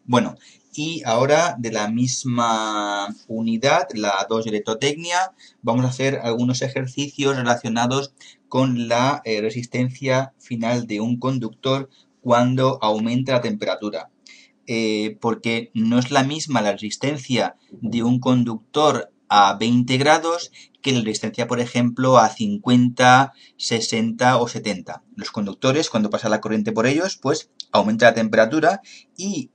Bueno, y ahora de la misma unidad, la 2 de electrotecnia, vamos a hacer algunos ejercicios relacionados con la resistencia final de un conductor cuando aumenta la temperatura. Porque no es la misma la resistencia de un conductor a 20 grados que la resistencia, por ejemplo, a 50, 60 o 70. Los conductores, cuando pasa la corriente por ellos, pues aumenta la temperatura y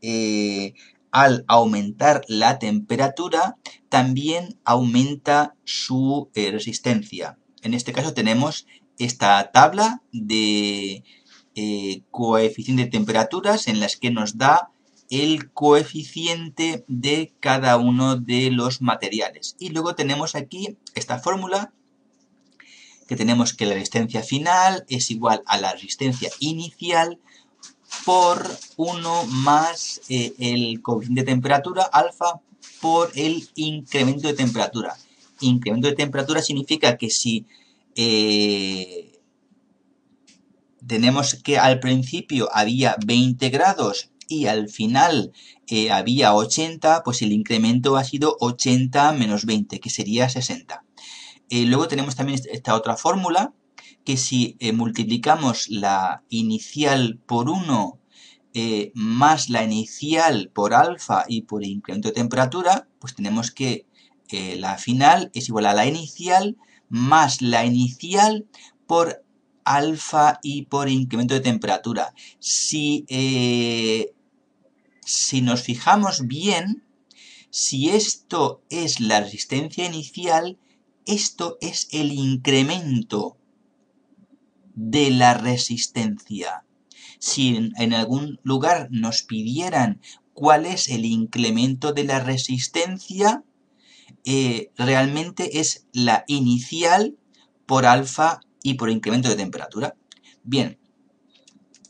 al aumentar la temperatura también aumenta su resistencia. En este caso tenemos esta tabla de coeficiente de temperaturas en las que nos da el coeficiente de cada uno de los materiales. Y luego tenemos aquí esta fórmula que tenemos que la resistencia final es igual a la resistencia inicial por 1 más el coeficiente de temperatura alfa por el incremento de temperatura. Incremento de temperatura significa que si tenemos que al principio había 20 grados y al final había 80, pues el incremento ha sido 80 menos 20, que sería 60. Luego tenemos también esta otra fórmula, que si multiplicamos la inicial por 1 más la inicial por alfa y por incremento de temperatura, pues tenemos que la final es igual a la inicial más la inicial por alfa y por incremento de temperatura. Si nos fijamos bien, si esto es la resistencia inicial, esto es el incremento de la resistencia. Si en algún lugar nos pidieran cuál es el incremento de la resistencia, realmente es la inicial por alfa y por incremento de temperatura. Bien,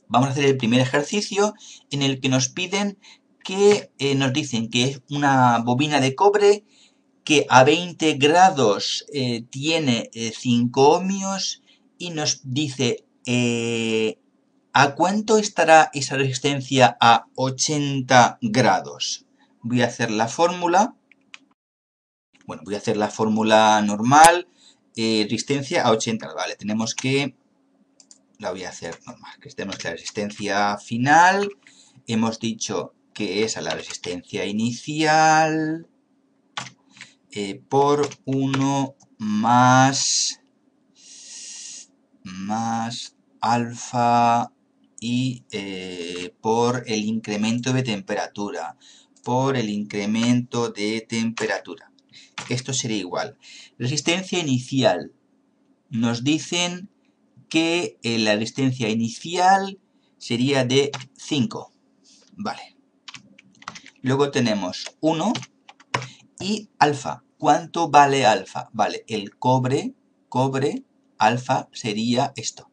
vamos a hacer el primer ejercicio en el que nos piden que nos dicen que es una bobina de cobre que a 20 grados tiene 5 ohmios y nos dice ¿a cuánto estará esa resistencia a 80 grados? Voy a hacer la fórmula. Bueno, voy a hacer la fórmula normal. Resistencia a 80 grados. Vale, tenemos que... La voy a hacer normal. Que tenemos que la resistencia final. Hemos dicho que es a la resistencia inicial por 1 más alfa y por el incremento de temperatura. Por el incremento de temperatura. Esto sería igual. Resistencia inicial. Nos dicen que la resistencia inicial sería de 5. Vale. Luego tenemos 1 y alfa. ¿Cuánto vale alfa? Vale, el cobre, alfa sería esto.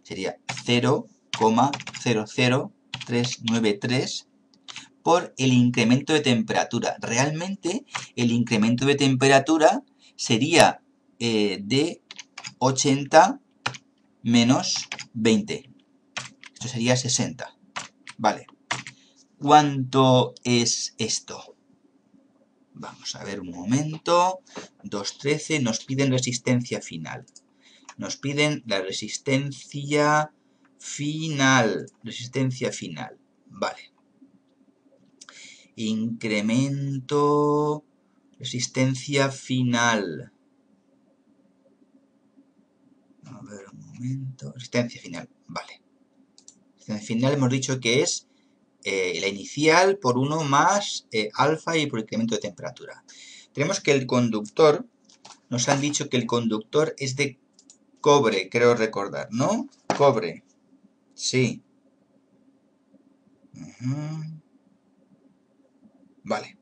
Sería 0,00393 por el incremento de temperatura. Realmente el incremento de temperatura sería de 80 menos 20. Esto sería 60. Vale. ¿Cuánto es esto? Vamos a ver un momento. 2.13 nos piden resistencia final. Nos piden la resistencia final. Resistencia final. Vale. Incremento. Resistencia final. A ver un momento. Resistencia final. Vale. Resistencia final hemos dicho que es la inicial por 1 más alfa y por incremento de temperatura. Tenemos que el conductor, nos han dicho que el conductor es de cobre, creo recordar, ¿no? Cobre. Sí. Vale.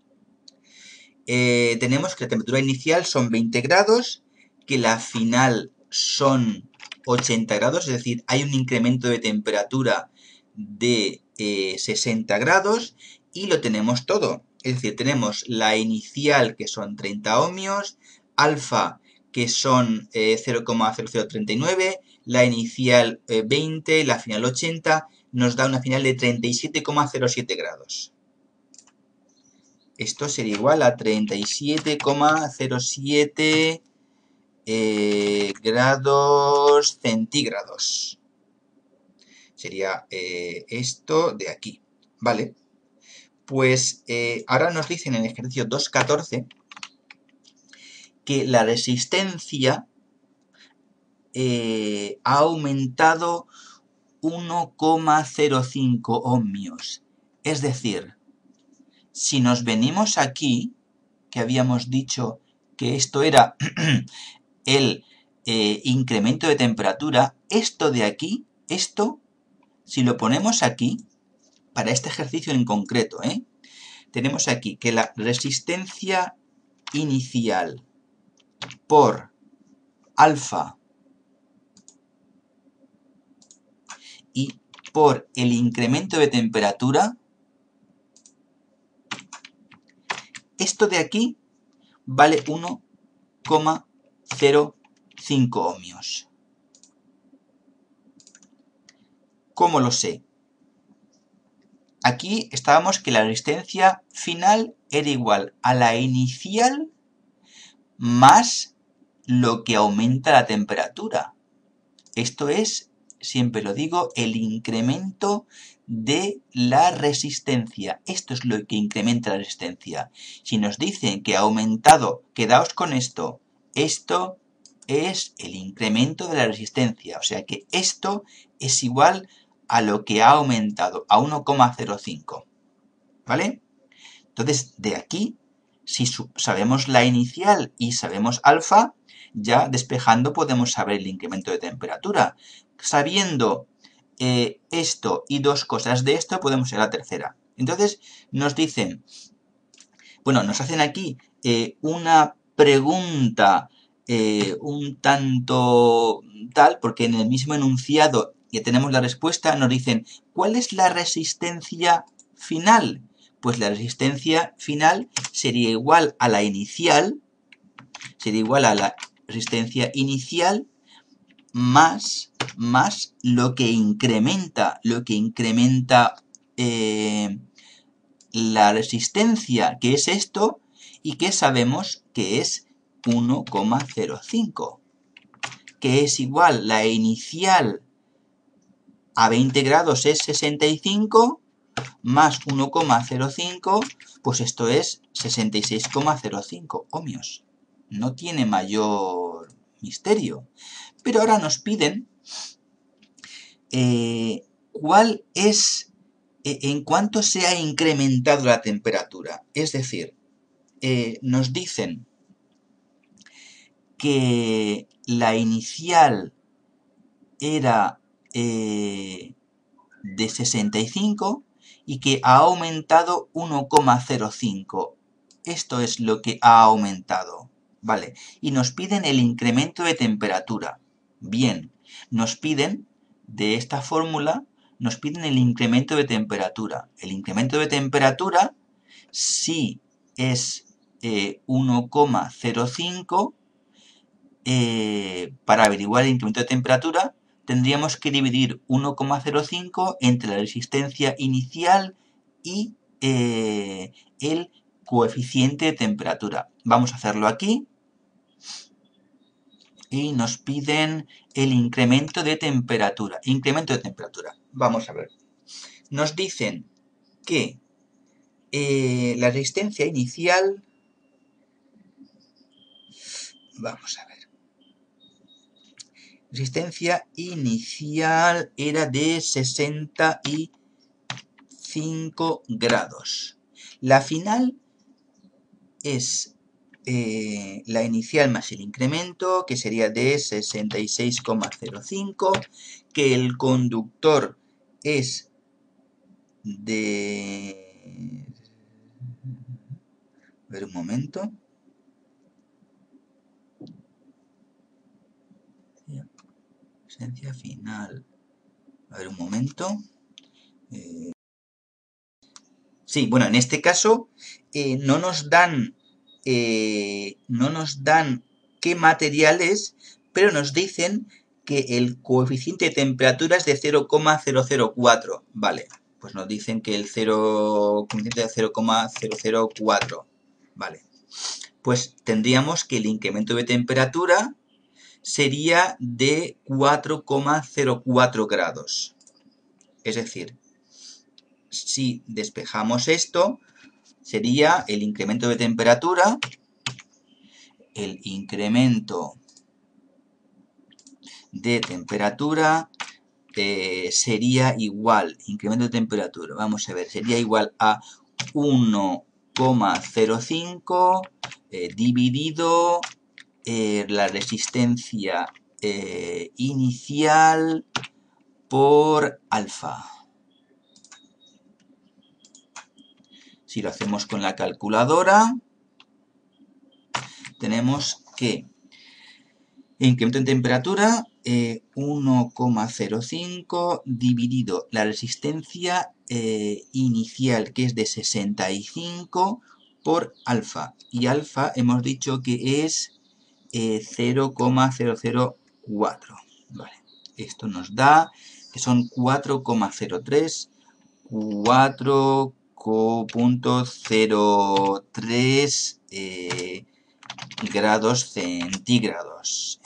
Tenemos que la temperatura inicial son 20 grados, que la final son 80 grados, es decir, hay un incremento de temperatura de 60 grados y lo tenemos todo. Es decir, tenemos la inicial que son 30 ohmios, alfa que son 0,0039, la inicial 20, la final 80, nos da una final de 37,07 grados. Esto sería igual a 37,07 grados centígrados. Sería esto de aquí, ¿vale? Pues ahora nos dicen en el ejercicio 2.14 que la resistencia ha aumentado 1,05 ohmios. Es decir, si nos venimos aquí, que habíamos dicho que esto era el incremento de temperatura, esto de aquí, esto, si lo ponemos aquí, para este ejercicio en concreto, tenemos aquí que la resistencia inicial por alfa y por el incremento de temperatura, esto de aquí vale 1,05 ohmios. ¿Cómo lo sé? Aquí estábamos que la resistencia final era igual a la inicial más lo que aumenta la temperatura. Esto es, siempre lo digo, el incremento de la resistencia. Esto es lo que incrementa la resistencia. Si nos dicen que ha aumentado, quedaos con esto. Esto es el incremento de la resistencia. O sea que esto es igual a lo que ha aumentado, a 1,05. ¿Vale? Entonces, de aquí, si sabemos la inicial y sabemos alfa, ya despejando podemos saber el incremento de temperatura. Sabiendo esto y dos cosas de esto, podemos ir a la tercera. Entonces, nos dicen, bueno, nos hacen aquí una pregunta un tanto tal, porque en el mismo enunciado ya tenemos la respuesta, nos dicen, ¿cuál es la resistencia final? Pues la resistencia final sería igual a la inicial, más lo que incrementa la resistencia, que es esto, y que sabemos que es 1,05, que es igual, la inicial a 20 grados es 65, más 1,05, pues esto es 66,05 ohmios. No tiene mayor misterio. Pero ahora nos piden cuál es, en cuánto se ha incrementado la temperatura. Es decir, nos dicen que la inicial era de 65 y que ha aumentado 1,05. Esto es lo que ha aumentado, ¿vale? Y nos piden el incremento de temperatura. Bien, nos piden, de esta fórmula, nos piden el incremento de temperatura. El incremento de temperatura, si es 1,05, para averiguar el incremento de temperatura, tendríamos que dividir 1,05 entre la resistencia inicial y el coeficiente de temperatura. Vamos a hacerlo aquí. Y nos piden el incremento de temperatura. Incremento de temperatura. Vamos a ver. Nos dicen que la resistencia inicial... Vamos a ver. Resistencia inicial era de 65 grados. La final es la inicial más el incremento, que sería de 66,05, que el conductor es de... A ver un momento. Resistencia final. A ver un momento. Sí, bueno, en este caso no nos dan qué material es, pero nos dicen que el coeficiente de temperatura es de 0,004. Vale, pues nos dicen que el coeficiente de 0,004. Vale, pues tendríamos que el incremento de temperatura sería de 4,04 grados. Es decir, si despejamos esto, sería el incremento de temperatura, sería igual, incremento de temperatura, vamos a ver, sería igual a 1,05 dividido la resistencia inicial por alfa. Si lo hacemos con la calculadora, tenemos que incremento en temperatura 1,05 dividido la resistencia inicial, que es de 65, por alfa. Y alfa hemos dicho que es 0,004. Vale. Esto nos da que son 4,03, 4,03 grados centígrados,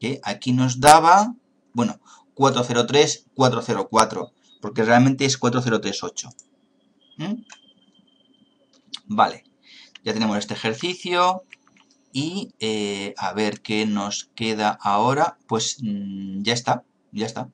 que aquí nos daba, bueno, 403, 404, porque realmente es 4038. Vale, ya tenemos este ejercicio y a ver qué nos queda ahora. Pues ya está. Ya está.